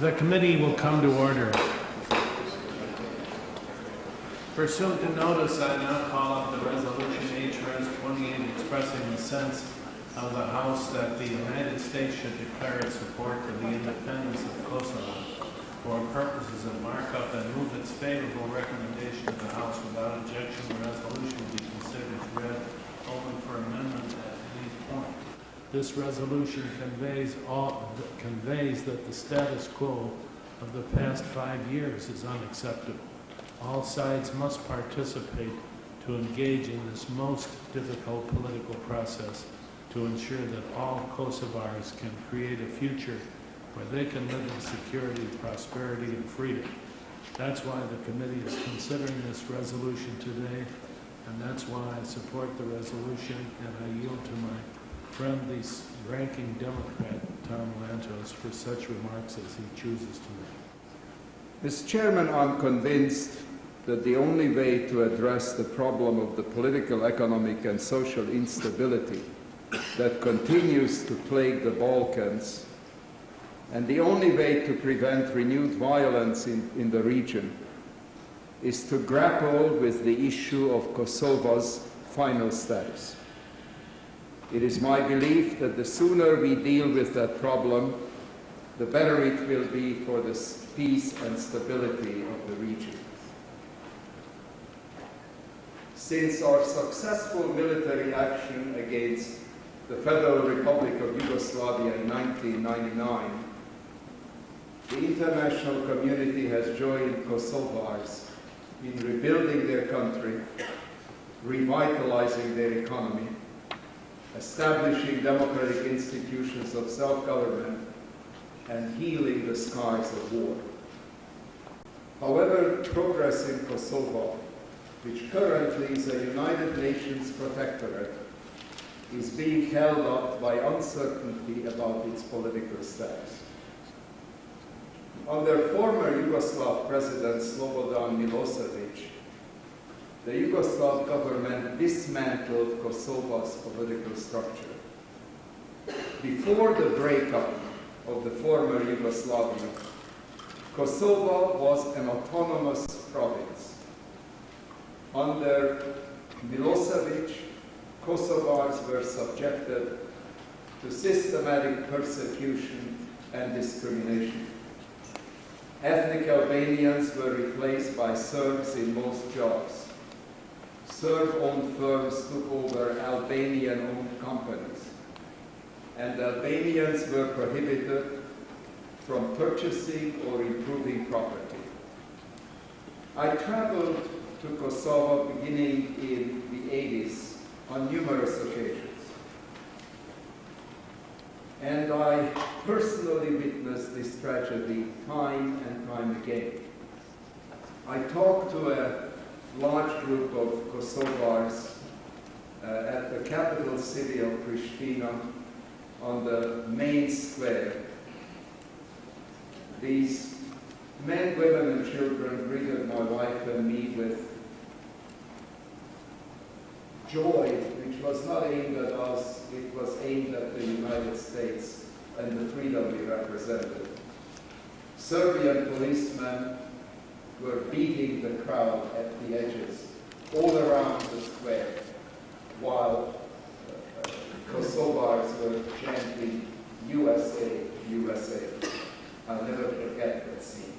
The committee will come to order. Pursuant to notice, I now call up the resolution H.R.S. 28 expressing the sense of the House that the United States should declare its support for the independence of Kosovo for purposes of markup and move its favorable recommendation to the House without objection. The resolution will be considered read open for amendment at any point. This resolution conveys that the status quo of the past 5 years is unacceptable. All sides must participate to engage in this most difficult political process to ensure that all Kosovars can create a future where they can live in security, prosperity, and freedom. That's why the committee is considering this resolution today, and that's why I support the resolution, and I yield to my friend, the ranking Democrat, Tom Lantos, for such remarks as he chooses to make. Mr. Chairman, I'm convinced that the only way to address the problem of the political, economic, and social instability that continues to plague the Balkans, and the only way to prevent renewed violence in the region, is to grapple with the issue of Kosovo's final status. It is my belief that the sooner we deal with that problem, the better it will be for the peace and stability of the region. Since our successful military action against the Federal Republic of Yugoslavia in 1999, the international community has joined Kosovars in rebuilding their country, revitalizing their economy, establishing democratic institutions of self-government, and healing the scars of war. However, progress in Kosovo, which currently is a United Nations protectorate, is being held up by uncertainty about its political status. Under former Yugoslav President Slobodan Milosevic, the Yugoslav government dismantled Kosovo's political structure. Before the breakup of the former Yugoslavia, Kosovo was an autonomous province. Under Milosevic, Kosovars were subjected to systematic persecution and discrimination. Ethnic Albanians were replaced by Serbs in most jobs. Serb-owned firms took over Albanian-owned companies, and Albanians were prohibited from purchasing or improving property. I traveled to Kosovo beginning in the 80s on numerous occasions, and I personally witnessed this tragedy time and time again. I talked to a large group of Kosovars at the capital city of Pristina on the main square. These men, women, and children greeted my wife and me with joy, which was not aimed at us, it was aimed at the United States and the freedom we represented. Serbian policemen were beating the crowd at the edges, all around the square, while Kosovars were chanting, USA, USA. I'll never forget that scene.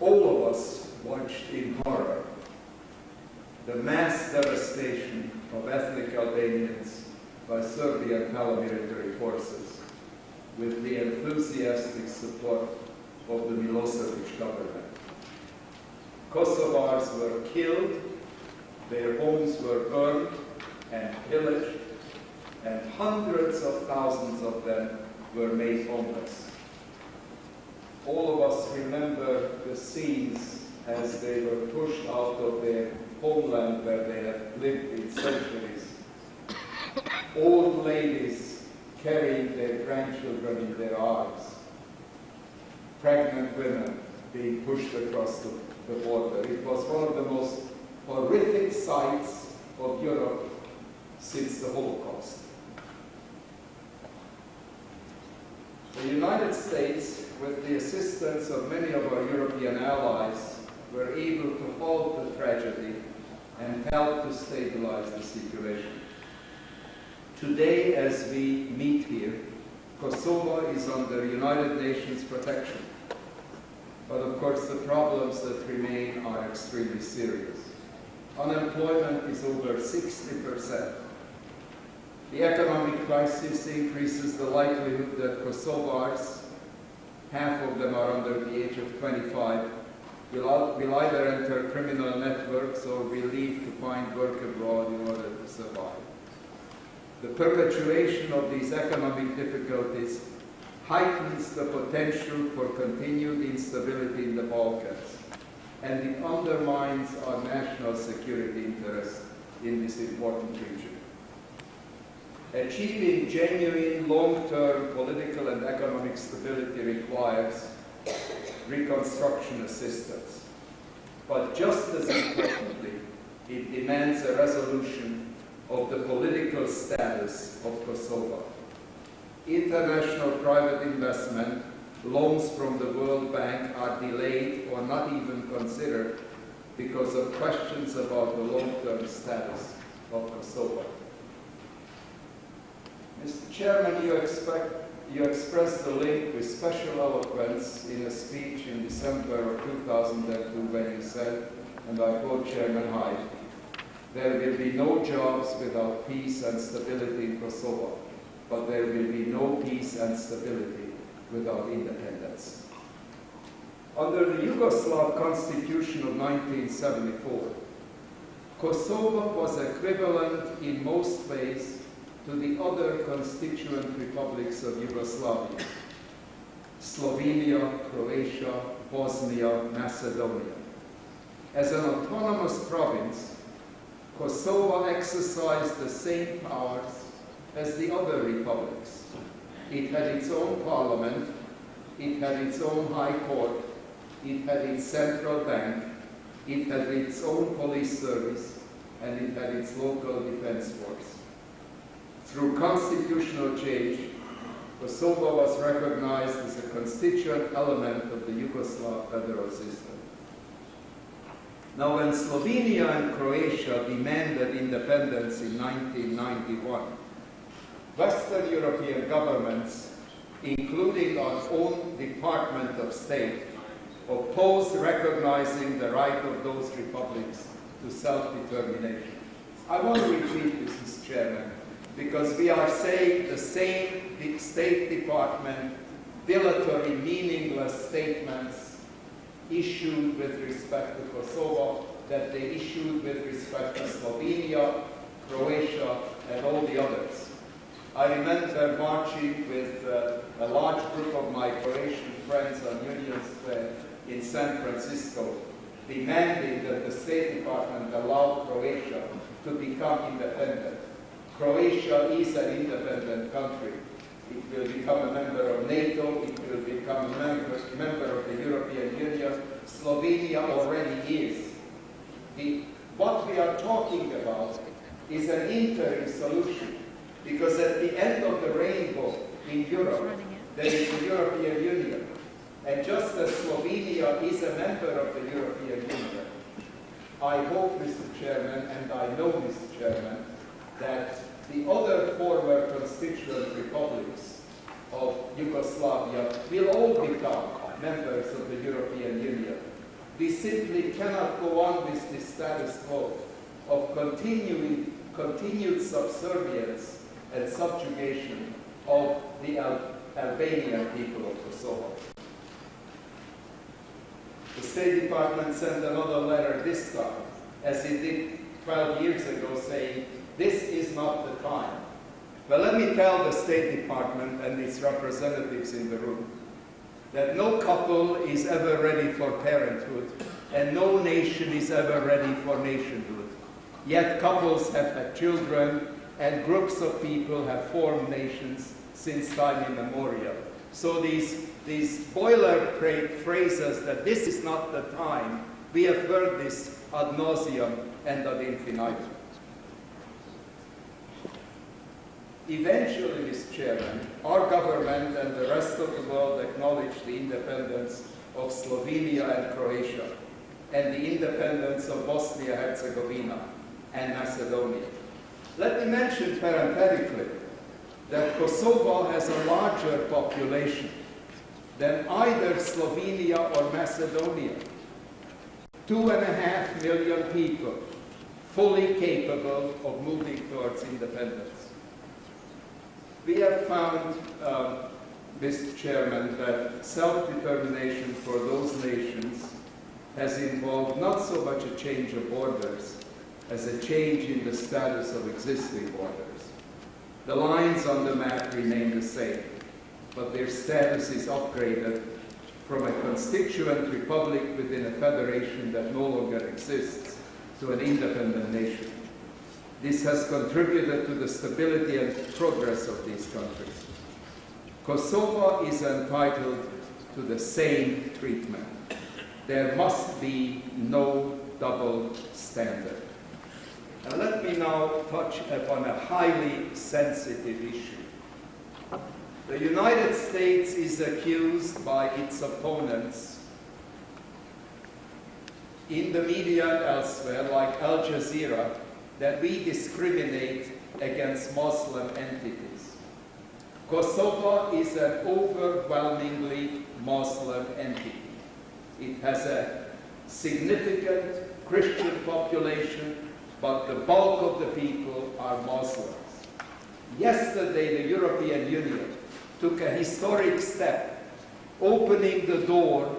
All of us watched in horror the mass devastation of ethnic Albanians by Serbian paramilitary forces with the enthusiastic support of the Milosevic government. Kosovars were killed, their homes were burned and pillaged, and hundreds of thousands of them were made homeless. All of us remember the scenes as they were pushed out of their homeland where they had lived in centuries. Old ladies carrying their grandchildren in their arms. Pregnant women being pushed across the border. It was one of the most horrific sights of Europe since the Holocaust. The United States, with the assistance of many of our European allies, were able to halt the tragedy and help to stabilize the situation. Today, as we meet here, Kosovo is under United Nations protection. But of course, the problems that remain are extremely serious. Unemployment is over 60%. The economic crisis increases the likelihood that Kosovars, half of them are under the age of 25, will either enter criminal networks or will leave to find work abroad in order to survive. The perpetuation of these economic difficulties heightens the potential for continued instability in the Balkans, and it undermines our national security interests in this important region. Achieving genuine long-term political and economic stability requires reconstruction assistance. But just as importantly, it demands a resolution of the political status of Kosovo. International private investment, loans from the World Bank are delayed or not even considered because of questions about the long-term status of Kosovo. Mr. Chairman, you expressed the link with special eloquence in a speech in December of 2002 when you said, and I quote Chairman Hyde, "There will be no jobs without peace and stability in Kosovo, but there will be no peace and stability without independence." Under the Yugoslav Constitution of 1974, Kosovo was equivalent in most ways to the other constituent republics of Yugoslavia: Slovenia, Croatia, Bosnia, Macedonia. As an autonomous province, Kosovo exercised the same powers as the other republics. It had its own parliament, it had its own high court, it had its central bank, it had its own police service, and it had its local defense force. Through constitutional change, Kosovo was recognized as a constituent element of the Yugoslav federal system. Now, when Slovenia and Croatia demanded independence in 1991, Western European governments, including our own Department of State, opposed recognizing the right of those republics to self-determination. I want to repeat this, Mr. Chairman, because we are saying the same State Department dilatory, meaningless statements issued with respect to Kosovo that they issued with respect to Slovenia, Croatia, and all the others. I remember marching with a large group of my Croatian friends on Union Square in San Francisco, demanding that the State Department allow Croatia to become independent. Croatia is an independent country. It will become a member of NATO, it will become a member of the European Union. Slovenia already is. What we are talking about is an interim solution, because at the end of the rainbow in Europe, there is the European Union. And just as Slovenia is a member of the European Union, I hope, Mr. Chairman, and I know, Mr. Chairman, that the other former constituent republics of Yugoslavia will all become members of the European Union. We simply cannot go on with this status quo of continued subservience and subjugation of the Albanian people of Kosovo. The State Department sent another letter this time, as it did 12 years ago, saying, this is not the time. Well, let me tell the State Department and its representatives in the room that no couple is ever ready for parenthood, and no nation is ever ready for nationhood. Yet couples have had children, and groups of people have formed nations since time immemorial. So these boilerplate phrases that this is not the time, we have heard this ad nauseum and ad infinitum. Eventually, Mr. Chairman, our government and the rest of the world acknowledged the independence of Slovenia and Croatia, and the independence of Bosnia-Herzegovina and Macedonia. Let me mention parenthetically that Kosovo has a larger population than either Slovenia or Macedonia. 2.5 million people fully capable of moving towards independence. We have found, Mr. Chairman, that self-determination for those nations has involved not so much a change of borders as a change in the status of existing borders. The lines on the map remain the same, but their status is upgraded from a constituent republic within a federation that no longer exists to an independent nation. This has contributed to the stability and progress of these countries. Kosovo is entitled to the same treatment. There must be no double standard. And let me now touch upon a highly sensitive issue. The United States is accused by its opponents in the media and elsewhere, like Al Jazeera, that we discriminate against Muslim entities. Kosovo is an overwhelmingly Muslim entity. It has a significant Christian population, but the bulk of the people are Muslims. Yesterday, the European Union took a historic step, opening the door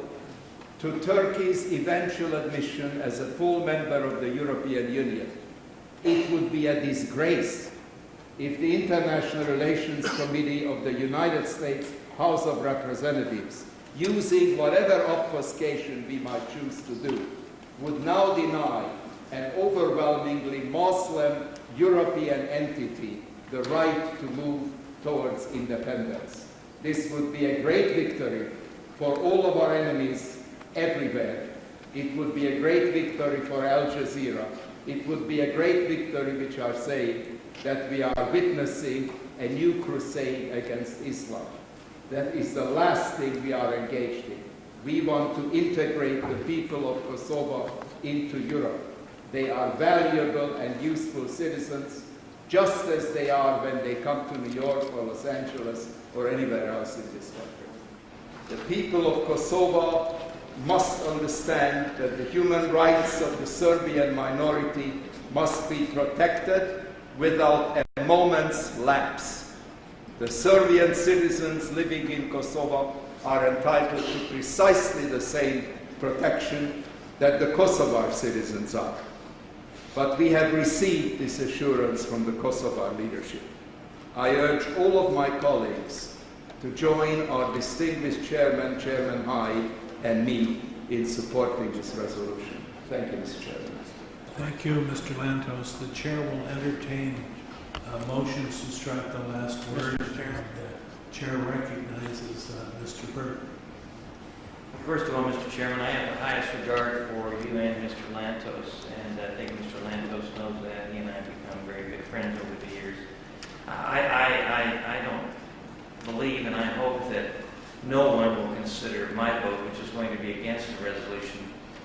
to Turkey's eventual admission as a full member of the European Union. It would be a disgrace if the International Relations Committee of the United States House of Representatives, using whatever obfuscation we might choose to do, would now deny an overwhelmingly Muslim European entity the right to move towards independence. This would be a great victory for all of our enemies everywhere. It would be a great victory for Al Jazeera. It would be a great victory which are saying that we are witnessing a new crusade against Islam. That is the last thing we are engaged in. We want to integrate the people of Kosovo into Europe. They are valuable and useful citizens, just as they are when they come to New York or Los Angeles or anywhere else in this country. The people of Kosovo must understand that the human rights of the Serbian minority must be protected without a moment's lapse. The Serbian citizens living in Kosovo are entitled to precisely the same protection that the Kosovar citizens are. But we have received this assurance from the Kosovar leadership. I urge all of my colleagues to join our distinguished chairman, Chairman Hyde, and me in supporting this resolution. Thank you, Mr. Chairman. Thank you, Mr. Lantos. The chair will entertain motions to strike the last word, and the chair recognizes Mr. Burke. First of all, Mr. Chairman, I have the highest regard for you and Mr. Lantos, and I think Mr. Lantos knows that. He and I have become very good friends over the years. I don't believe, and I hope that no one will consider my vote, which is going to be against the resolution,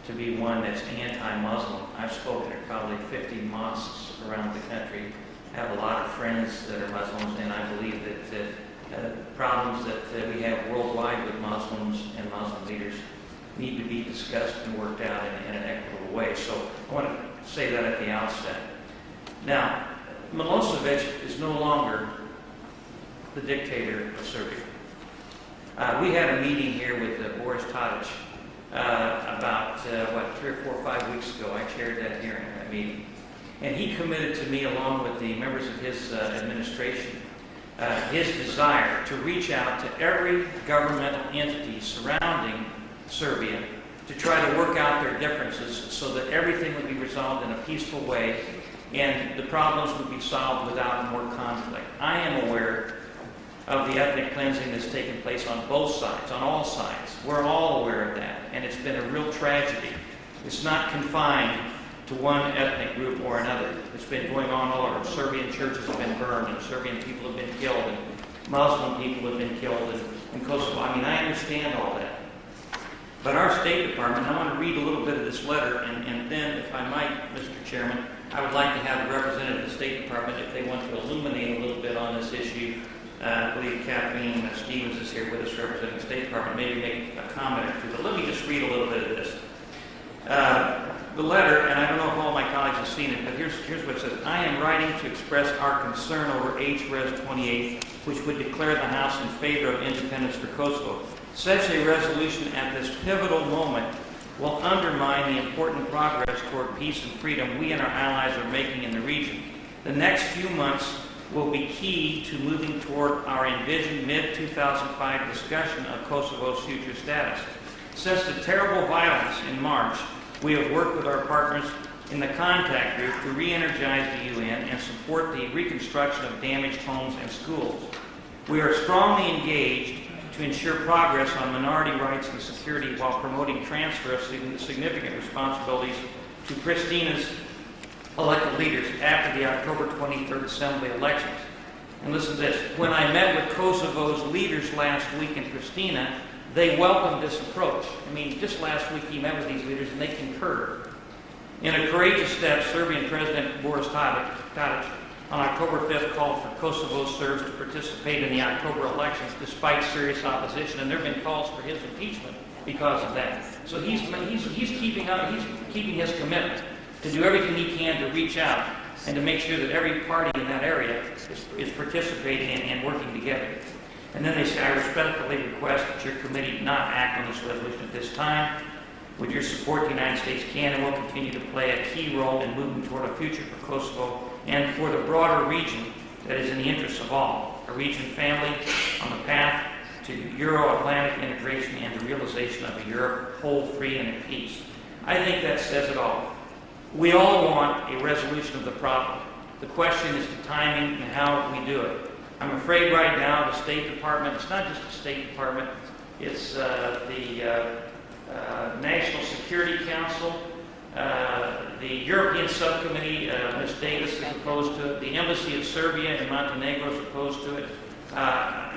to be one that's anti-Muslim. I've spoken at probably 50 mosques around the country. I have a lot of friends that are Muslims, and I believe that problems that we have worldwide with Muslims and Muslim leaders need to be discussed and worked out in an equitable way. So I want to say that at the outset. Now, Milosevic is no longer the dictator of Serbia. We had a meeting here with Boris Tadic about, 3 or 4 or 5 weeks ago. I chaired that hearing, that meeting. And he committed to me, along with the members of his administration, his desire to reach out to every governmental entity surrounding Serbia to try to work out their differences so that everything would be resolved in a peaceful way and the problems would be solved without more conflict. I am aware of the ethnic cleansing that's taken place on both sides, on all sides. We're all aware of that, and it's been a real tragedy. It's not confined to one ethnic group or another. It's been going on all over. Serbian churches have been burned, and Serbian people have been killed, and Muslim people have been killed in Kosovo. I mean, I understand all that. But our State Department, I want to read a little bit of this letter, and then, if I might, Mr. Chairman, I would like to have a representative of the State Department, if they want to illuminate a little bit on this issue. I believe Kathleen Stevens is here with us representing the State Department, maybe make a comment or two. But let me just read a little bit of this. The letter, and I don't know if all my colleagues have seen it, but here's what it says. I am writing to express our concern over H-Res 28, which would declare the House in favor of independence for Kosovo. Such a resolution at this pivotal moment will undermine the important progress toward peace and freedom we and our allies are making in the region. The next few months will be key to moving toward our envisioned mid-2005 discussion of Kosovo's future status. Since the terrible violence in March, we have worked with our partners in the contact group to re-energize the UN and support the reconstruction of damaged homes and schools. We are strongly engaged to ensure progress on minority rights and security while promoting transfer of significant responsibilities to Pristina's elected leaders after the October 23rd Assembly elections. And listen to this. When I met with Kosovo's leaders last week in Pristina, they welcomed this approach. I mean, just last week he met with these leaders and they concurred. In a courageous step, Serbian President Boris Tadic on October 5th called for Kosovo Serbs to participate in the October elections despite serious opposition, and there have been calls for his impeachment because of that. So he's keeping his commitment to do everything he can to reach out and to make sure that every party in that area is participating and working together. And then they say, I respectfully request that your committee not act on this resolution at this time. With your support, the United States can and will continue to play a key role in moving toward a future for Kosovo and for the broader region that is in the interests of all, a region family on the path to Euro-Atlantic integration and the realization of a Europe whole, free, and at peace. I think that says it all. We all want a resolution of the problem. The question is the timing and how we do it. I'm afraid right now the State Department, it's not just the State Department, it's the National Security Council, the European Subcommittee, Ms. Davis is opposed to it, the Embassy of Serbia and Montenegro is opposed to it.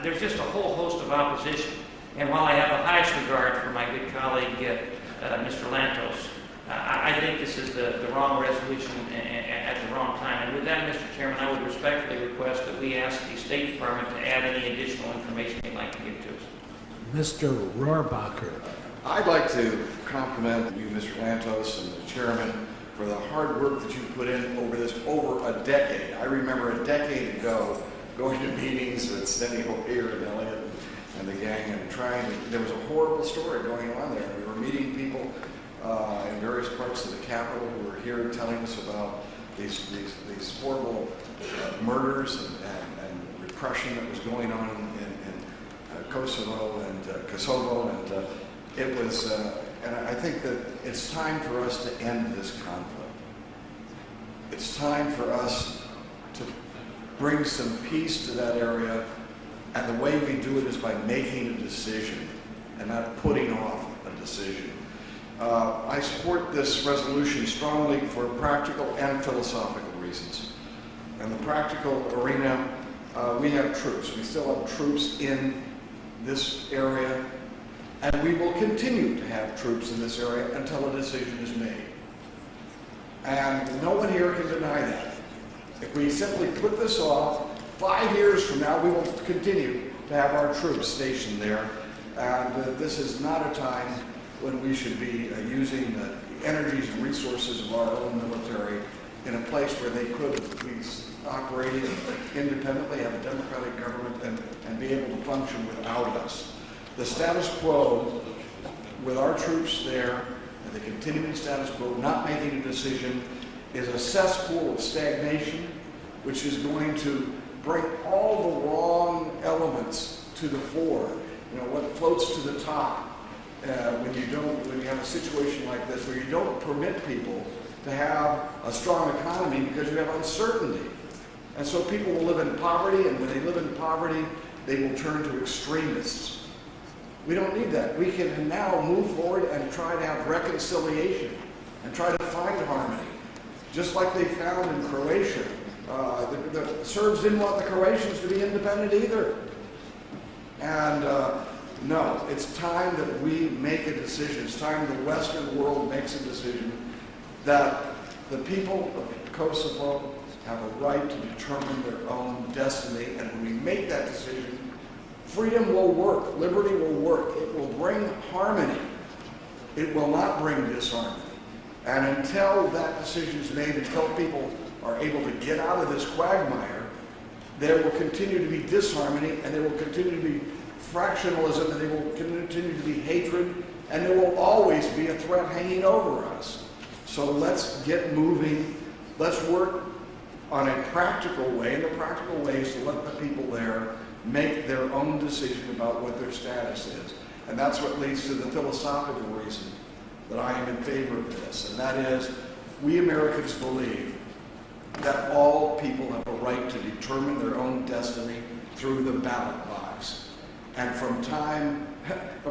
There's just a whole host of opposition. And while I have the highest regard for my good colleague, Mr. Lantos, I think this is the wrong resolution at the wrong time. And with that, Mr. Chairman, I would respectfully request that we ask the State Department to add any additional information they'd like to give to us. Mr. Rohrbacher. I'd like to compliment you, Mr. Lantos, and the chairman for the hard work that you put in over a decade. I remember a decade ago going to meetings with Steny Hoyer and Elliott and the gang and there was a horrible story going on there. We were meeting people in various parts of the capital who were here telling us about these horrible murders and repression that was going on in Kosovo and it was, and I think that it's time for us to end this conflict. It's time for us to bring some peace to that area, and the way we do it is by making a decision and not putting off a decision. I support this resolution strongly for practical and philosophical reasons. In the practical arena, we have troops. We still have troops in this area, and we will continue to have troops in this area until a decision is made. And no one here can deny that. If we simply put this off, 5 years from now, we will continue to have our troops stationed there. And this is not a time when we should be using the energies and resources of our own military in a place where they could be operating independently, have a democratic government, and be able to function without us. The status quo, with our troops there, and the continuing status quo, not making a decision, is a cesspool of stagnation, which is going to bring all the wrong elements to the fore. You know, what floats to the top when you have a situation like this, where you don't permit people to have a strong economy because you have uncertainty. And so people will live in poverty, and when they live in poverty, they will turn to extremists. We don't need that. We can now move forward and try to have reconciliation and try to find harmony. just like they found in Croatia. The Serbs didn't want the Croatians to be independent either. And no, it's time that we make a decision. It's time the Western world makes a decision that the people of Kosovo have a right to determine their own destiny. And when we make that decision, freedom will work, liberty will work. It will bring harmony. It will not bring disharmony. And until that decision is made, until people are able to get out of this quagmire, there will continue to be disharmony, and there will continue to be fractionalism, and there will continue to be hatred, and there will always be a threat hanging over us. So let's get moving. Let's work on a practical way, and the practical way is to let the people there make their own decision about what their status is. And that's what leads to the philosophical reason that I am in favor of this, and that is, we Americans believe that all people have a right to determine their own destiny through the ballot box. And from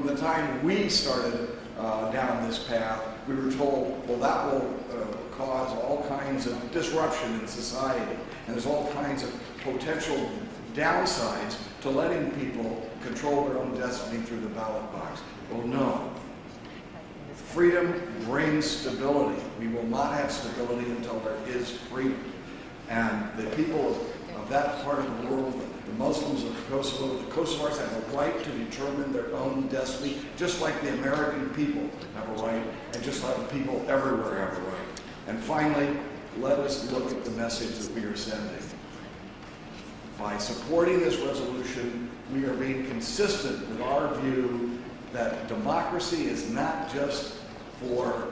the time we started down this path, we were told, well, that will cause all kinds of disruption in society, and there's all kinds of potential downsides to letting people control their own destiny through the ballot box. Well, no. Freedom brings stability. We will not have stability until there is freedom. And the people of that part of the world, the Muslims of Kosovo, the Kosovars have a right to determine their own destiny, just like the American people have a right, and just like the people everywhere have a right. And finally, let us look at the message that we are sending. By supporting this resolution, we are being consistent with our view that democracy is not just for,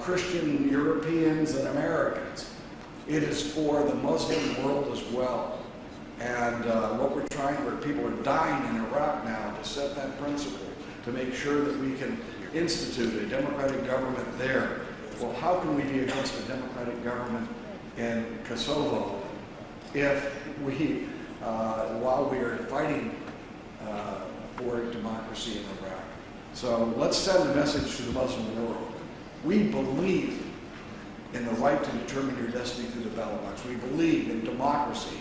Christian Europeans and Americans. It is for the Muslim world as well. And where people are dying in Iraq now to set that principle, to make sure that we can institute a democratic government there. Well, how can we be against a democratic government in Kosovo if we, while we are fighting for democracy in Iraq? So let's send a message to the Muslim world. We believe in the right to determine your destiny through the ballot box. We believe in democracy.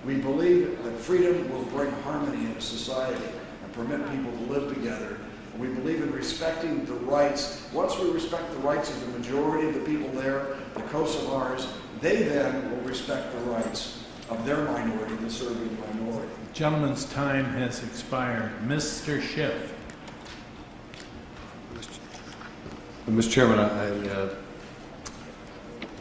We believe that freedom will bring harmony into society and permit people to live together. And we believe in respecting the rights. Once we respect the rights of the majority of the people there, the Kosovars, they then will respect the rights of their minority, the Serbian minority. Gentleman's time has expired. Mr. Schiff. Mr. Chairman, I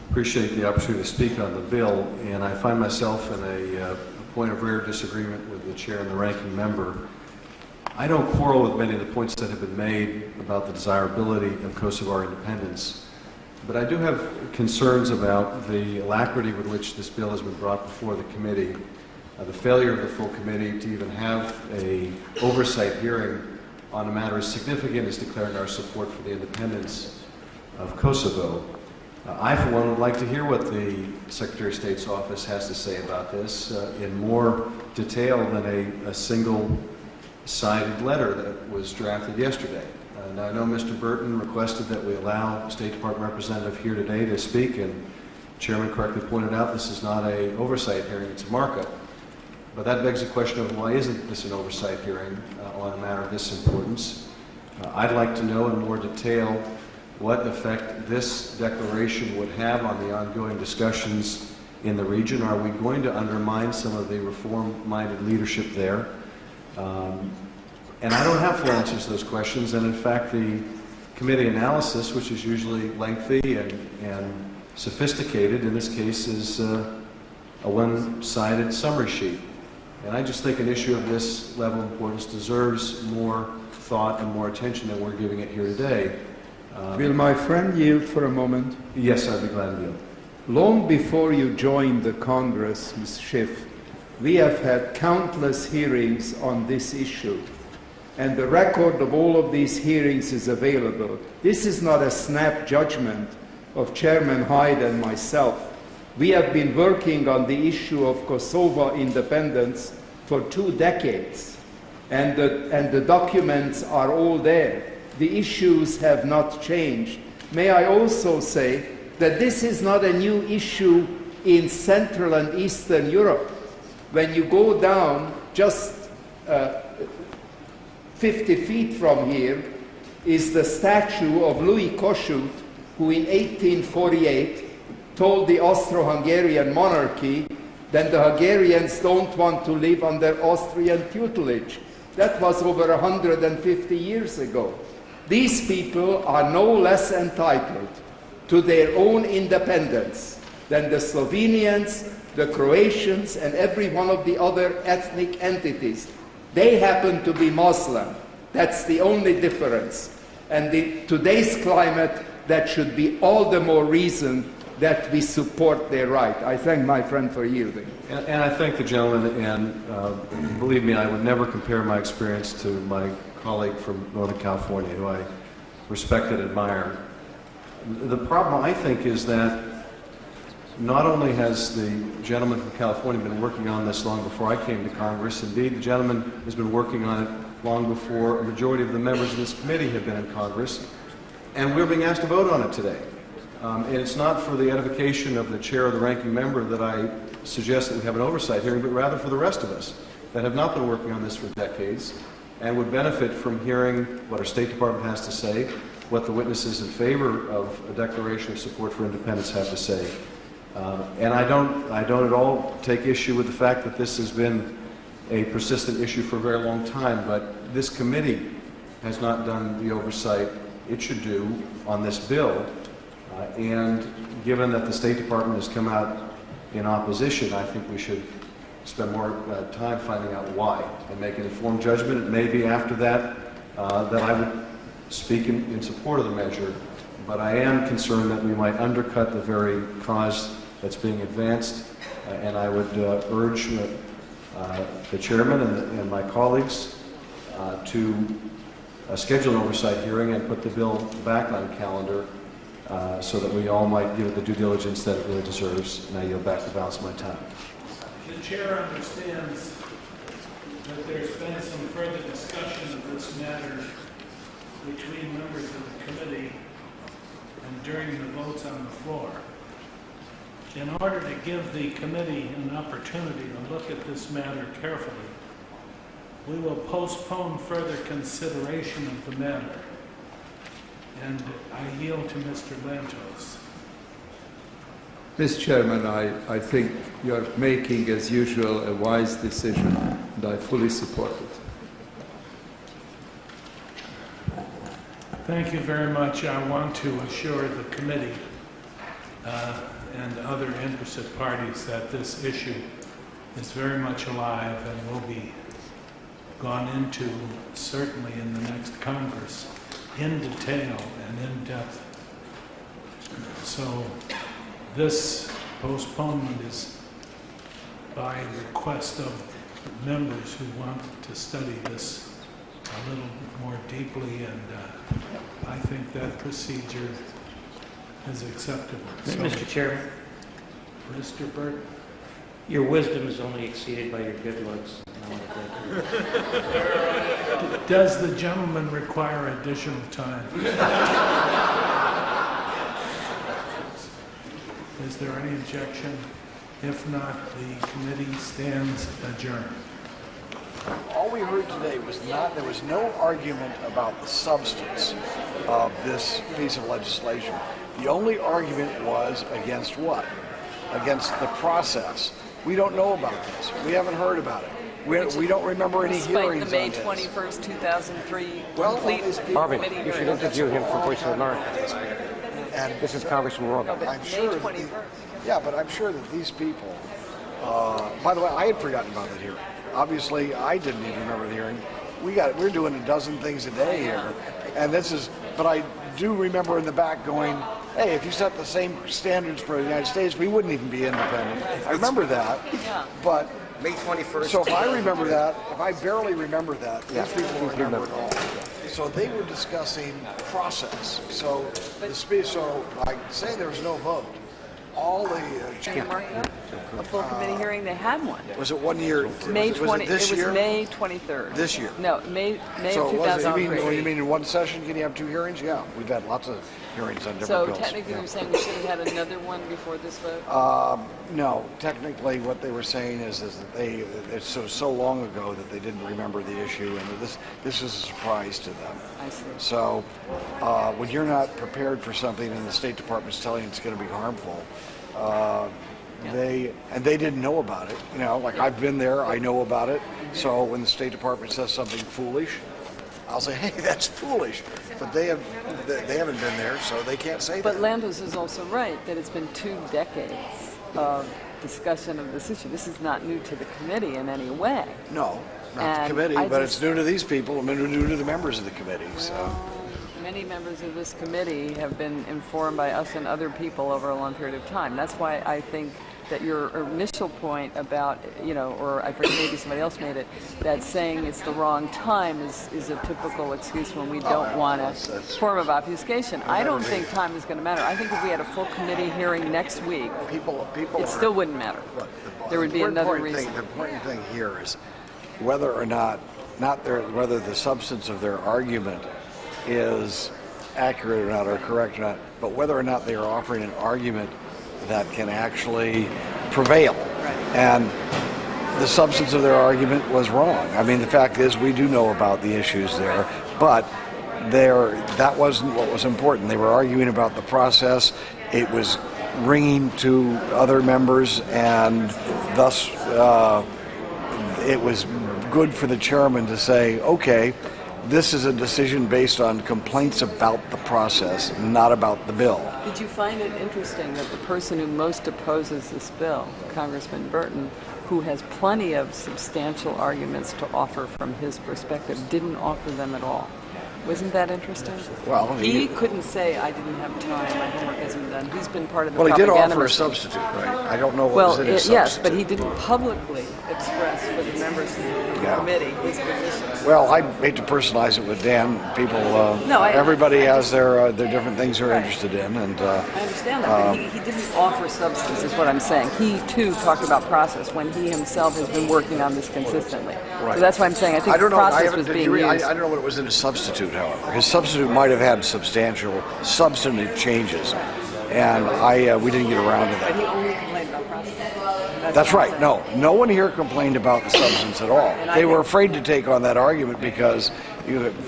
appreciate the opportunity to speak on the bill, and I find myself in a point of rare disagreement with the chair and the ranking member. I don't quarrel with many of the points that have been made about the desirability of Kosovar independence, but I do have concerns about the alacrity with which this bill has been brought before the committee, the failure of the full committee to even have an oversight hearing on a matter as significant as declaring our support for the independence of Kosovo. I, for one, would like to hear what the Secretary of State's office has to say about this in more detail than a single-sided letter that was drafted yesterday. Now, I know Mr. Burton requested that we allow State Department representative here today to speak, and the Chairman correctly pointed out this is not an oversight hearing, it's a markup. But that begs the question of why isn't this an oversight hearing on a matter of this importance? I'd like to know in more detail what effect this declaration would have on the ongoing discussions in the region. Are we going to undermine some of the reform-minded leadership there? And I don't have full answers to those questions, and in fact the committee analysis, which is usually lengthy and sophisticated, in this case is a one-sided summary sheet. And I just think an issue of this level of importance deserves more thought and more attention than we're giving it here today. Will my friend yield for a moment? Yes, I'd be glad to yield. Long before you joined the Congress, Ms. Schiff, we have had countless hearings on this issue. And the record of all of these hearings is available. This is not a snap judgment of Chairman Hyde and myself. We have been working on the issue of Kosovo independence for 2 decades, and the documents are all there. The issues have not changed. may I also say that this is not a new issue in Central and Eastern Europe. When you go down just 50 feet from here is the statue of Louis Kossuth, who in 1848 told the Austro-Hungarian monarchy that the Hungarians don't want to live under Austrian tutelage. That was over 150 years ago. These people are no less entitled to their own independence than the Slovenians, the Croatians, and every one of the other ethnic entities. They happen to be Muslim. That's the only difference. And in today's climate, that should be all the more reason that we support their right. I thank my friend for yielding. And I thank the gentleman, and believe me, I would never compare my experience to my colleague from Northern California, who I respect and admire. The problem, I think, is that not only has the gentleman from California been working on this long before I came to Congress, indeed, the gentleman has been working on it long before a majority of the members of this committee have been in Congress, and we're being asked to vote on it today. And it's not for the edification of the chair or the ranking member that I suggest that we have an oversight hearing, but rather for the rest of us that have not been working on this for decades and would benefit from hearing what our State Department has to say, what the witnesses in favor of a declaration of support for independence have to say. And I don't at all take issue with the fact that this has been a persistent issue for a very long time, but this committee has not done the oversight it should do on this bill. And given that the State Department has come out in opposition, I think we should spend more time finding out why and make an informed judgment. It may be after that that I would speak in support of the measure, but I am concerned that we might undercut the very cause that's being advanced, and I would urge the chairman and my colleagues to schedule an oversight hearing and put the bill back on calendar so that we all might give it the due diligence that it really deserves. And I yield back the balance of my time. The chair understands that there's been some further discussion of this matter between members of the committee and during the votes on the floor. In order to give the committee an opportunity to look at this matter carefully, we will postpone further consideration of the matter. And I yield to Mr. Lantos. Mr. Chairman, I think you're making, as usual, a wise decision, and I fully support it. Thank you very much. I want to assure the committee and other interested parties that this issue is very much alive and will be gone into, certainly in the next Congress, in detail and in depth. So this postponement is by request of members who want to study this a little more deeply, and I think that procedure is acceptable. So, Mr. Chairman, Mr. Burt? your wisdom is only exceeded by your good looks. Does the gentleman require additional time? Is there any objection? If not, the committee stands adjourned. All we heard today was there was no argument about the substance of this piece of legislation. The only argument was against what? Against the process. We don't know about this. We haven't heard about it. We don't remember any hearings on this. Despite the May 21st, 2003 Well, complete Marvin, committee you should hearing. interview him for Voice of America. And This is Congressman No, Roman. but I'm May sure that 21st. yeah, but I'm sure that these people, by the way, I had forgotten about the hearing. Obviously, I didn't even remember the hearing. We're doing a dozen things a day here, and but I do remember in the back going, hey, if you set the same standards for the United States, we wouldn't even be independent. I remember that, Yeah. but May 21st. so if I remember that, if I barely remember that, these people don't remember it all. So they were discussing process. So by saying there was no vote, all the Can you mark that? a full committee hearing. They had one. Was it 1 year? May was 20. it this was year? May 23rd. This year? No, May So of it was, 2003. you mean in one session can you have 2 hearings? Yeah, we've had lots of hearings on different So bills. technically, Yeah. you're saying we should have had another one before this vote? No, technically what they were saying is that it's so long ago that they didn't remember the issue, and this is a surprise to them. I see. So when you're not prepared for something and the State Department's telling you it's going to be harmful, they didn't know about it. You know, like I've been there, I know about it. So when the State Department says something foolish, I'll say, hey, that's foolish. But they haven't been there, so they can't say But that. Lantos is also right that it's been 2 decades of discussion of this issue. This is not new to the committee in any way. No, not the And committee, I but just- it's new to these people and new to the members of the committee. So. Many members of this committee have been informed by us and other people over a long period of time. That's why I think that your initial point about, or I forget, maybe somebody else made it, that saying it's the wrong time is a typical excuse when we don't want a form of obfuscation. I don't think time is going to matter. I think if we had a full committee hearing next week, it still wouldn't matter. There would be another reason. The important thing here is whether or not whether the substance of their argument is accurate or not, or correct or not, but whether or not they are offering an argument that can actually prevail. And the substance of their argument was wrong. I mean, the fact is we do know about the issues there, but that wasn't what was important. They were arguing about the process. It was ringing to other members, and thus it was good for the chairman to say, okay, this is a decision based on complaints about the process, not about the bill. Did you find it interesting that the person who most opposes this bill, Congressman Burton, who has plenty of substantial arguments to offer from his perspective, didn't offer them at all? Wasn't that interesting? Well, he couldn't say, I didn't have time, my homework isn't done. He's been part of the Well, he did propaganda offer a machine. substitute, right? I don't know what Well, was in his substitute. yes, but he didn't publicly express for the members of the committee his position. Well, I hate to personalize it with Dan. People, everybody has their different things they're interested in, and I understand that, but he didn't offer substance, is what I'm saying. He, too, talked about process when he himself has been working on this consistently. Right. So that's why I'm saying I think the process was being used. I don't know what was in his substitute, however. His substitute might have had substantial, substantive changes, and we didn't get around to But he that. only complained about process. That's right. No one here complained about the substance at all. They were afraid to take on that argument because,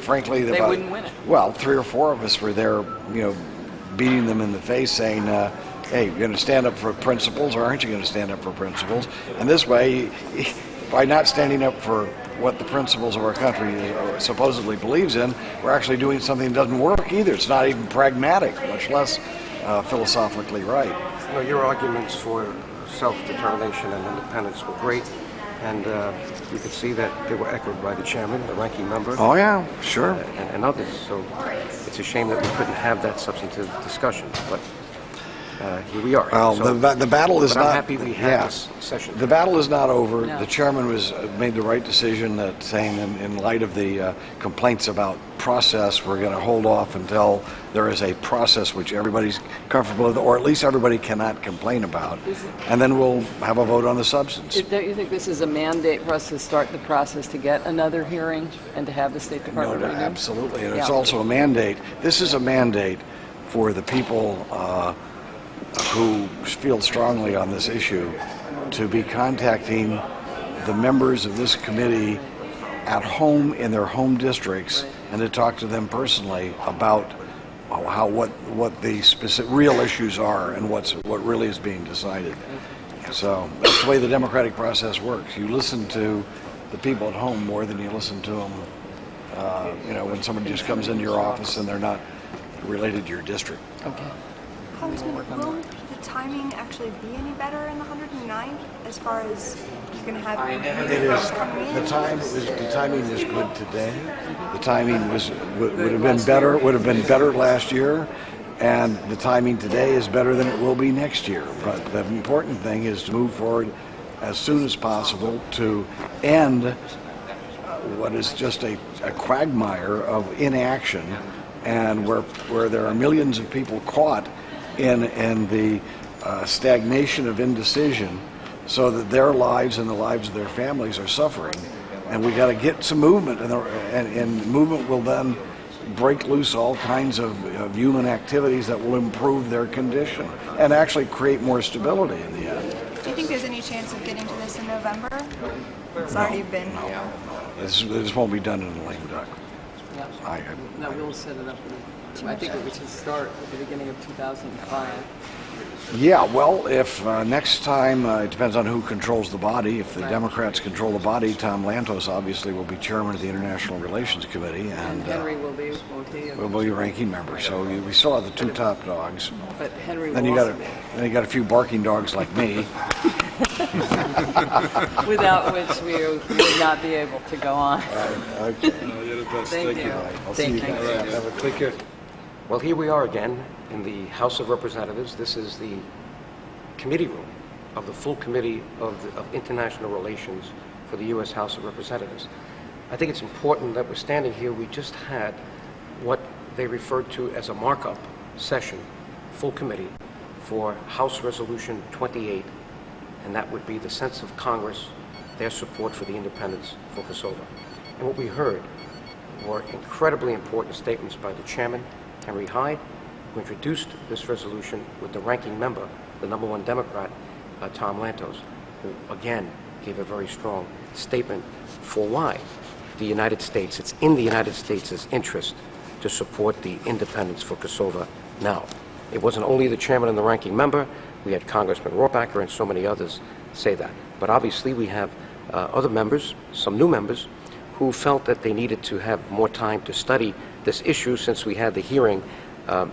frankly, They wouldn't win it. Well, 3 or 4 of us were there, beating them in the face, saying, "Hey, you're going to stand up for principles, or aren't you going to stand up for principles?" And this way, by not standing up for what the principles of our country supposedly believes in, we're actually doing something that doesn't work either. It's not even pragmatic, much less philosophically right. Your arguments for self-determination and independence were great, and you could see that they were echoed by the chairman, the ranking member, Oh yeah, sure. and others. So it's a shame that we couldn't have that substantive discussion, but here we are. Well, So- the battle is but not. I'm happy we had yeah. this session. The battle is not over. No. The chairman made the right decision that saying in light of the complaints about process, we're going to hold off until there is a process which everybody's comfortable with, or at least everybody cannot complain about, and then we'll have a vote on the substance. Don't you think this is a mandate for us to start the process to get another hearing and to have the State Department No, renewed? absolutely, and it's Yeah. also a mandate. This is a mandate for the people who feel strongly on this issue to be contacting the members of this committee at home in their home districts and to talk to them personally about what the specific real issues are and what really is being decided. So that's the way the democratic process works. You listen to the people at home more than you listen to them when somebody just comes into your office and they're not related to your district. Okay. Congressman, will the timing actually be any better in the 109 as far as you're going to have It is. The timing is good today. The timing would have been better. Would have been better last year, and the timing today is better than it will be next year. But the important thing is to move forward as soon as possible to end what is just a quagmire of inaction, and where there are millions of people caught in the stagnation of indecision, so that their lives and the lives of their families are suffering. And we got to get some movement, and movement will then break loose all kinds of human activities that will improve their condition and actually create more stability in the end. Do you think there's any chance of getting to this in November? It's already been. No. This won't be done in a lame duck. No, we'll set it up. I think we should start at the beginning of 2005. Yeah, well, if next time, it depends on who controls the body. If the Democrats control the body, Tom Lantos obviously will be chairman of the International Relations Committee, and Henry will be, won't he? will be ranking member. So we still have the two top dogs. But Henry Then will you also got a few barking dogs like me. without which we would not be able to go on. Okay. You're the best. Thank you. I'll see you guys. Have a take care. Well, here we are again in the House of Representatives. This is the committee room of the full committee of international relations for the U.S. House of Representatives. I think it's important that we're standing here. We just had what they referred to as a markup session, full committee, for House Resolution 28, and that would be the sense of Congress, their support for the independence for Kosovo. And what we heard were incredibly important statements by the chairman, Henry Hyde, who introduced this resolution with the ranking member, the number one Democrat, Tom Lantos, who again gave a very strong statement for why the United States, it's in the United States' interest to support the independence for Kosovo now. It wasn't only the chairman and the ranking member, we had Congressman Rohrbacher and so many others say that. But obviously we have other members, some new members, who felt that they needed to have more time to study this issue since we had the hearing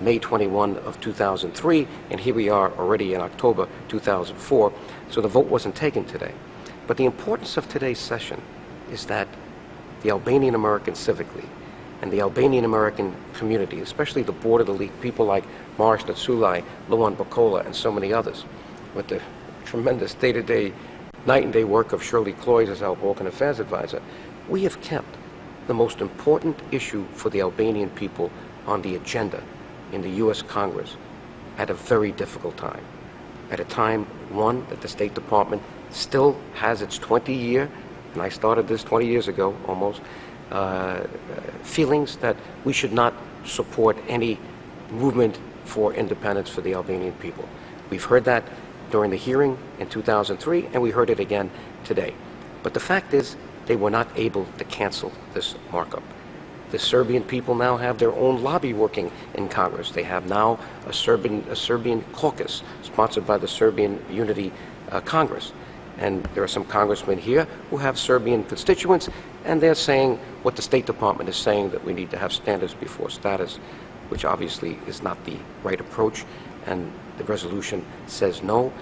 May 21 of 2003, and here we are already in October 2004, so the vote wasn't taken today. But the importance of today's session is that the Albanian American Civic League and the Albanian American community, especially the board of the league, people like Marish Natsulai, Luan Bakola, and so many others, with the tremendous day-to-day, night and day work of Shirley Cloyes as our Balkan Affairs advisor, we have kept the most important issue for the Albanian people on the agenda in the U.S. Congress at a very difficult time. At a time, one, that the State Department still has its 20-year, and I started this 20 years ago almost, feelings that we should not support any movement for independence for the Albanian people. We've heard that during the hearing in 2003, and we heard it again today. But the fact is, they were not able to cancel this markup. The Serbian people now have their own lobby working in Congress. They have now a Serbian caucus sponsored by the Serbian Unity Congress. And there are some congressmen here who have Serbian constituents, and they're saying what the State Department is saying, that we need to have standards before status, which obviously is not the right approach. And the resolution says no,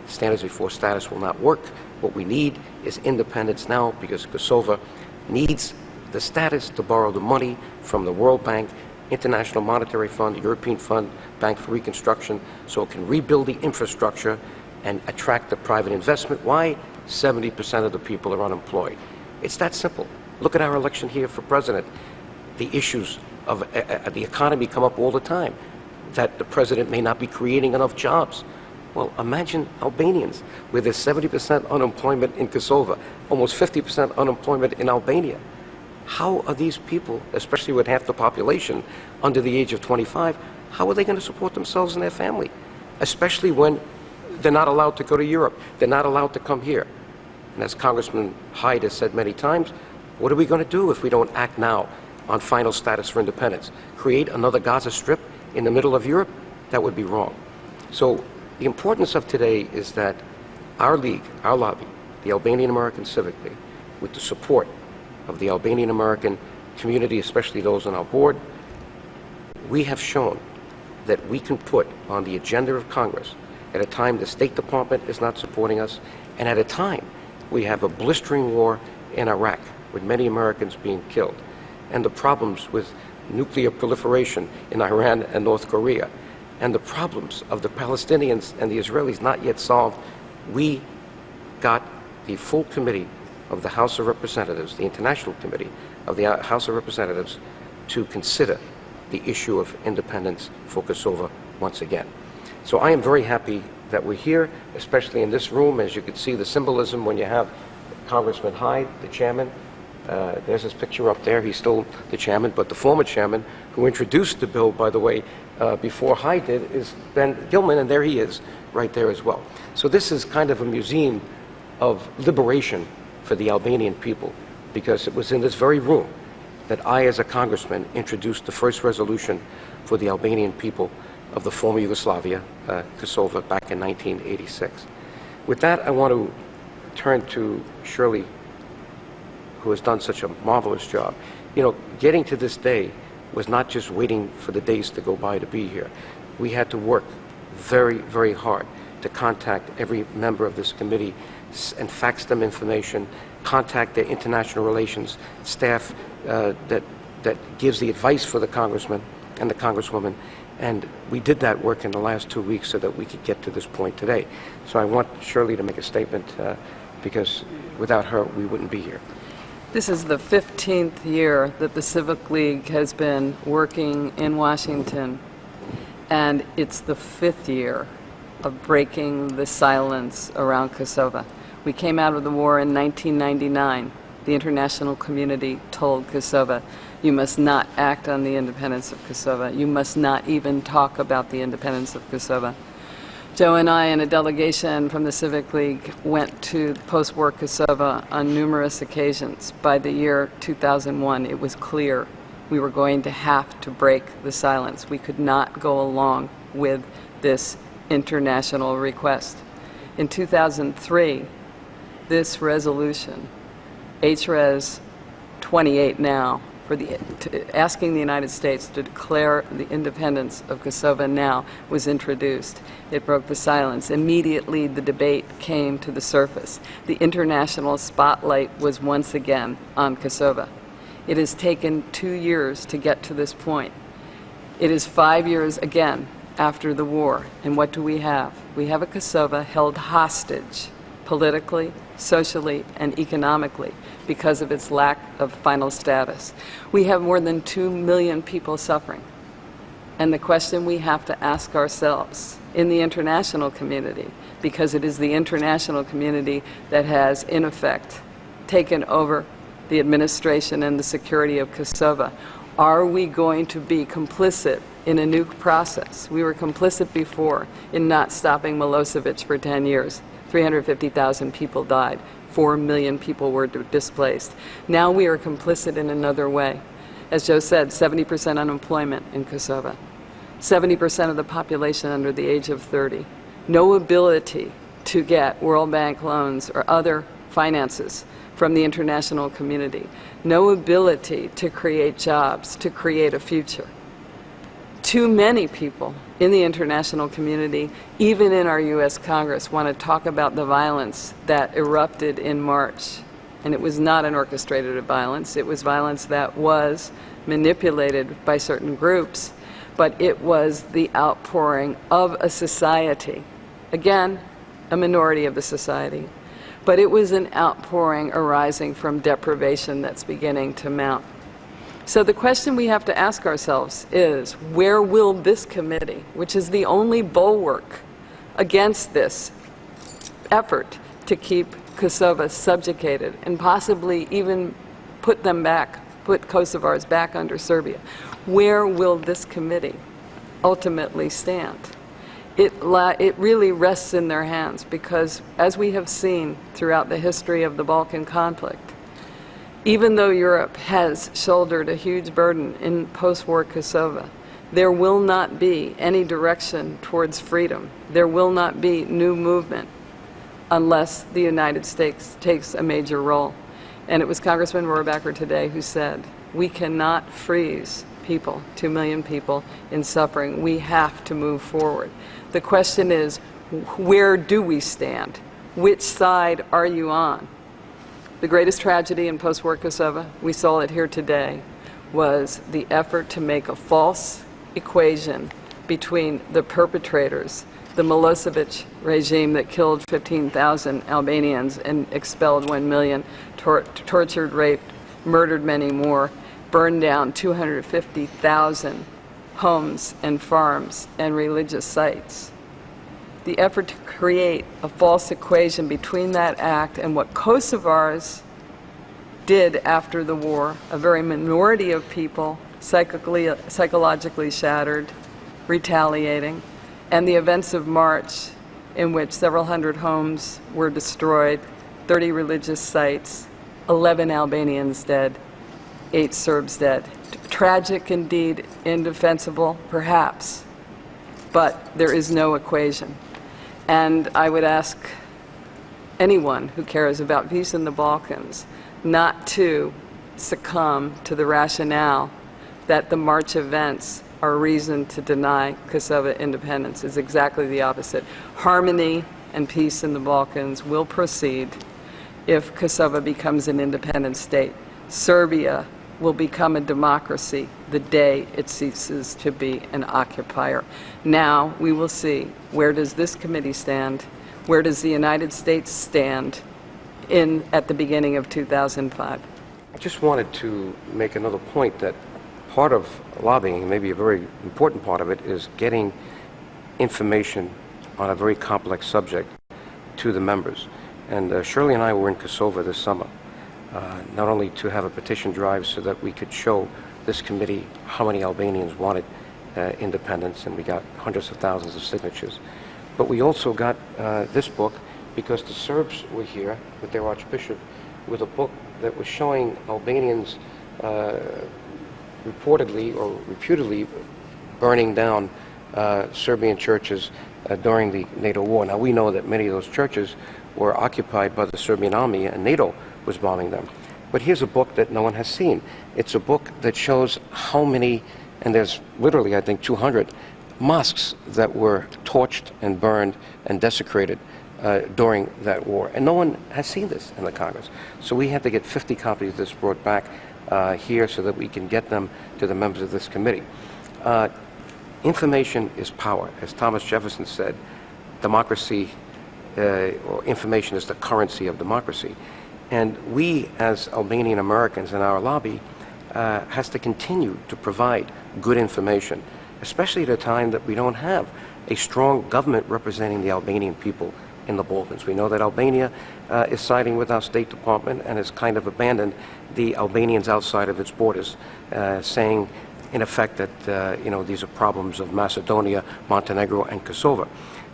standards before status will not work. What we need is independence now, because Kosovo needs the status to borrow the money from the World Bank, International Monetary Fund, the European Fund, Bank for Reconstruction, so it can rebuild the infrastructure and attract the private investment. Why? 70% of the people are unemployed. It's that simple. Look at our election here for president. The issues of the economy come up all the time, that the president may not be creating enough jobs. Well, imagine Albanians, where there's 70% unemployment in Kosovo, almost 50% unemployment in Albania. How are these people, especially with half the population under the age of 25, how are they going to support themselves and their family? Especially when they're not allowed to go to Europe, they're not allowed to come here. And as Congressman Hyde has said many times, what are we going to do if we don't act now on final status for independence? Create another Gaza Strip in the middle of Europe? That would be wrong. So the importance of today is that our league, our lobby, the Albanian American Civic League, with the support of the Albanian American community, especially those on our board, we have shown that we can put on the agenda of Congress at a time the State Department is not supporting us, and at a time we have a blistering war in Iraq with many Americans being killed, and the problems with nuclear proliferation in Iran and North Korea, and the problems of the Palestinians and the Israelis not yet solved. We got the full committee of the House of Representatives, the International Committee of the House of Representatives, to consider the issue of independence for Kosovo once again. So I am very happy that we're here, especially in this room. As you can see, the symbolism when you have Congressman Hyde, the chairman. There's his picture up there. He's still the chairman, but the former chairman who introduced the bill, by the way, before Hyde did, is Ben Gilman, and there he is, right there as well. So this is kind of a museum of liberation for the Albanian people, because it was in this very room that I, as a congressman, introduced the first resolution for the Albanian people of the former Yugoslavia, Kosovo, back in 1986. With that, I want to turn to Shirley, who has done such a marvelous job. You know, getting to this day was not just waiting for the days to go by to be here. We had to work very, very hard to contact every member of this committee and fax them information, contact their international relations staff that gives the advice for the congressman and the congresswoman. And we did that work in the last 2 weeks so that we could get to this point today. So I want Shirley to make a statement because without her, we wouldn't be here. This is the 15th year that the Civic League has been working in Washington, and it's the 5th year of breaking the silence around Kosovo. We came out of the war in 1999. The international community told Kosovo, you must not act on the independence of Kosovo. You must not even talk about the independence of Kosovo. Joe and I and a delegation from the Civic League went to post-war Kosovo on numerous occasions. By the year 2001, it was clear we were going to have to break the silence. We could not go along with this international request. In 2003, this resolution, HRES 28 now, asking the United States to declare the independence of Kosovo now, was introduced. It broke the silence. Immediately, the debate came to the surface. The international spotlight was once again on Kosovo. It has taken 2 years to get to this point. It is 5 years again after the war. And what do we have? We have a Kosovo held hostage politically, socially, and economically because of its lack of final status. We have more than 2 million people suffering. And the question we have to ask ourselves in the international community, because it is the international community that has, in effect, taken over the administration and the security of Kosovo, are we going to be complicit in a new process? We were complicit before in not stopping Milosevic for 10 years. 350,000 people died. 4 million people were displaced. Now we are complicit in another way. As Joe said, 70% unemployment in Kosovo. 70% of the population under the age of 30. No ability to get World Bank loans or other finances from the international community. No ability to create jobs, to create a future. Too many people in the international community, even in our U.S. Congress, want to talk about the violence that erupted in March. And it was not an orchestrated violence. It was violence that was manipulated by certain groups, but it was the outpouring of a society. Again, a minority of the society. But it was an outpouring arising from deprivation that's beginning to mount. So the question we have to ask ourselves is, where will this committee, which is the only bulwark against this effort to keep Kosovo subjugated and possibly even put Kosovars back under Serbia, where will this committee ultimately stand? It really rests in their hands because, as we have seen throughout the history of the Balkan conflict, even though Europe has shouldered a huge burden in post-war Kosovo, there will not be any direction towards freedom. There will not be new movement unless the United States takes a major role. And it was Congressman Rohrabacher today who said, we cannot freeze people, 2 million people in suffering. We have to move forward. The question is, where do we stand? Which side are you on? The greatest tragedy in post-war Kosovo, we saw it here today, was the effort to make a false equation between the perpetrators, the Milosevic regime that killed 15,000 Albanians and expelled 1 million, tortured, raped, murdered many more, burned down 250,000 homes and farms and religious sites. the effort to create a false equation between that act and what Kosovars did after the war, a very minority of people psychologically shattered, retaliating, and the events of March in which several hundred homes were destroyed, 30 religious sites, 11 Albanians dead, 8 Serbs dead. Tragic indeed, indefensible, perhaps, but there is no equation. And I would ask anyone who cares about peace in the Balkans not to succumb to the rationale that the March events are a reason to deny Kosovo independence. It's exactly the opposite. Harmony and peace in the Balkans will proceed if Kosovo becomes an independent state. Serbia will become a democracy the day it ceases to be an occupier. Now we will see, where does this committee stand? Where does the United States stand at the beginning of 2005? I just wanted to make another point that part of lobbying, maybe a very important part of it, is getting information on a very complex subject to the members. And Shirley and I were in Kosovo this summer, not only to have a petition drive so that we could show this committee how many Albanians wanted independence, and we got hundreds of thousands of signatures, but we also got this book because the Serbs were here with their archbishop with a book that was showing Albanians reportedly or reputedly burning down Serbian churches during the NATO war. Now, we know that many of those churches were occupied by the Serbian army and NATO was bombing them. But here's a book that no one has seen. It's a book that shows how many, and there's literally, I think, 200 mosques that were torched and burned and desecrated during that war. And no one has seen this in the Congress. So we had to get 50 copies of this brought back here so that we can get them to the members of this committee. Information is power. As Thomas Jefferson said, democracy, or information is the currency of democracy. And we, as Albanian Americans in our lobby, has to continue to provide good information, especially at a time that we don't have a strong government representing the Albanian people in the Balkans. We know that Albania is siding with our State Department and has kind of abandoned the Albanians outside of its borders, saying, in effect, that these are problems of Macedonia, Montenegro, and Kosovo.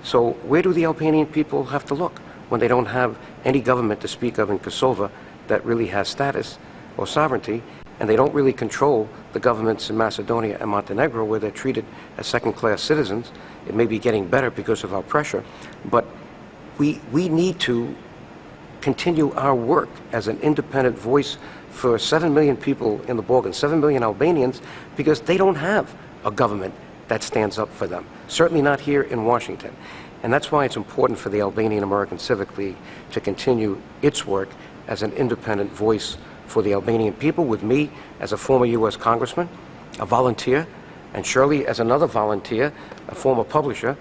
So where do the Albanian people have to look when they don't have any government to speak of in Kosovo that really has status or sovereignty, and they don't really control the governments in Macedonia and Montenegro, where they're treated as second-class citizens? It may be getting better because of our pressure, but we need to continue our work as an independent voice for 7 million people in the Balkans, 7 million Albanians, because they don't have a government that stands up for them, certainly not here in Washington. And that's why it's important for the Albanian American Civic League to continue its work as an independent voice for the Albanian people, with me as a former U.S. Congressman, a volunteer, and Shirley as another volunteer, a former publisher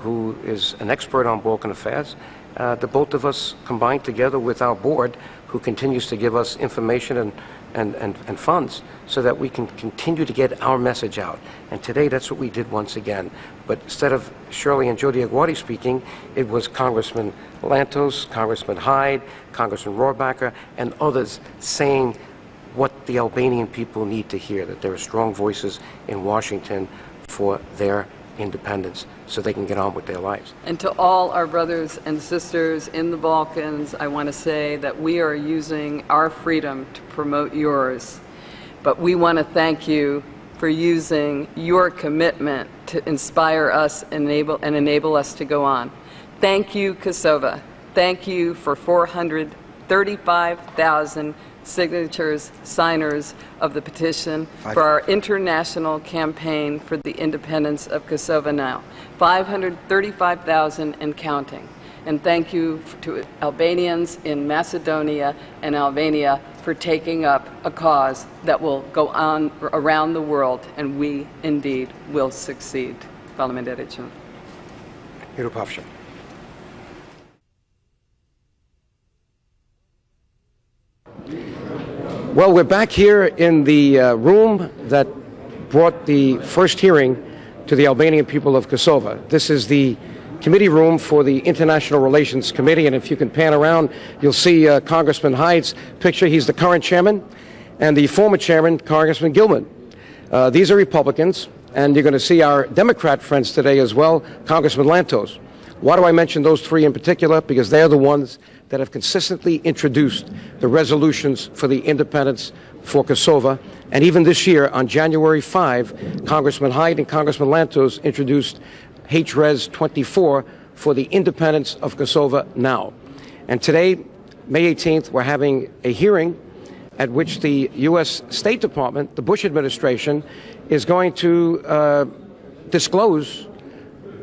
who is an expert on Balkan affairs. The both of us combined together with our board, who continues to give us information and funds so that we can continue to get our message out. And today, that's what we did once again. But instead of Shirley and DioGuardi speaking, it was Congressman Lantos, Congressman Hyde, Congressman Rohrbacher, and others saying what the Albanian people need to hear, that there are strong voices in Washington for their independence so they can get on with their lives. And to all our brothers and sisters in the Balkans, I want to say that we are using our freedom to promote yours. But we want to thank you for using your commitment to inspire us and enable us to go on. Thank you, Kosovo. Thank you for 435,000 signatures, signers of the petition for our international campaign for the independence of Kosovo now. 535,000 and counting. And thank you to Albanians in Macedonia and Albania for taking up a cause that will go on around the world, and we indeed will succeed. Parliamentarian. Well, we're back here in the room that brought the first hearing to the Albanian people of Kosovo. This is the committee room for the International Relations Committee. And if you can pan around, you'll see Congressman Hyde's picture. He's the current chairman, and the former chairman, Congressman Gilman. These are Republicans, and you're going to see our Democrat friends today as well, Congressman Lantos. Why do I mention those three in particular? Because they're the ones that have consistently introduced the resolutions for the independence for Kosovo. And even this year, on January 5, Congressman Hyde and Congressman Lantos introduced HRES 24 for the independence of Kosovo now. And today, May 18th, we're having a hearing at which the U.S. State Department, the Bush administration, is going to disclose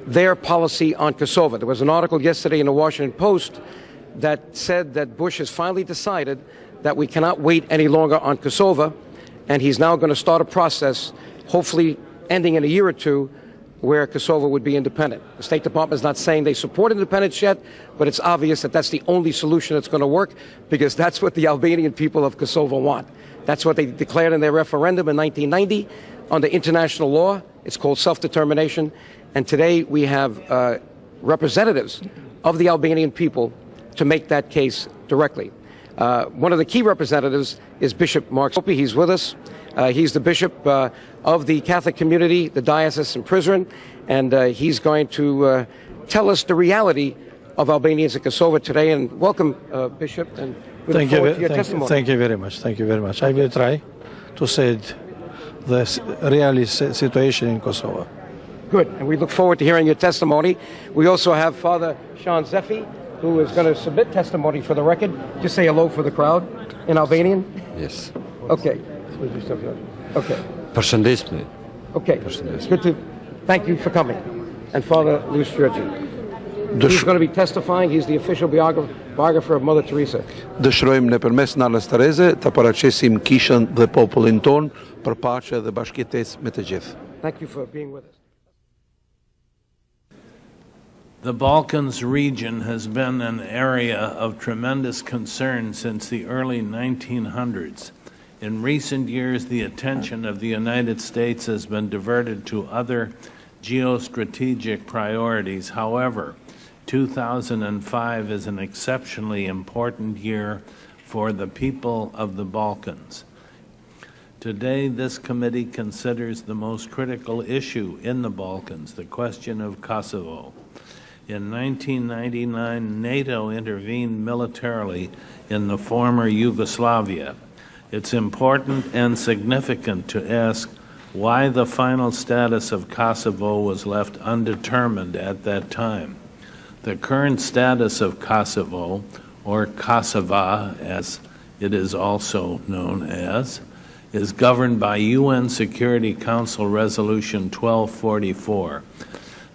their policy on Kosovo. There was an article yesterday in the Washington Post that said that Bush has finally decided that we cannot wait any longer on Kosovo, and he's now going to start a process, hopefully ending in a year or two, where Kosovo would be independent. The State Department is not saying they support independence yet, but it's obvious that that's the only solution that's going to work, because that's what the Albanian people of Kosovo want. That's what they declared in their referendum in 1990 under international law. It's called self-determination. And today we have representatives of the Albanian people to make that case directly. One of the key representatives is Bishop Mark Sopi. He's with us. He's the bishop of the Catholic community, the diocese in Prizren, and he's going to tell us the reality of Albanians in Kosovo today. And welcome, Bishop, and we look forward to your testimony. Thank you very much. Thank you very much. I will try to say the real situation in Kosovo. Good, and we look forward to hearing your testimony. We also have Father Sean Zeffi, who is going to submit testimony for the record. Just say hello for the crowd in Albanian. Yes. Okay. Okay. Përshëndetje. Okay. It's good to thank you for coming. And Father Luis Georgi. He's going to be testifying. He's the official biographer of Mother Teresa. Dëshirojmë nëpërmes Nallës Tereze të paraqesim kishën dhe popullin ton për paqe dhe bashkëjetesë me të gjithë. Thank you for being with us. The Balkans region has been an area of tremendous concern since the early 1900s. In recent years, the attention of the United States has been diverted to other geostrategic priorities. However, 2005 is an exceptionally important year for the people of the Balkans. Today, this committee considers the most critical issue in the Balkans, the question of Kosovo. In 1999, NATO intervened militarily in the former Yugoslavia. It's important and significant to ask why the final status of Kosovo was left undetermined at that time. The current status of Kosovo, or Kosova as it is also known as, is governed by UN Security Council Resolution 1244.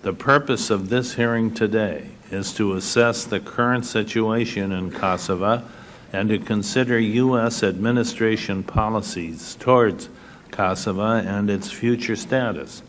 The purpose of this hearing today is to assess the current situation in Kosovo and to consider U.S. administration policies towards Kosovo and its future status.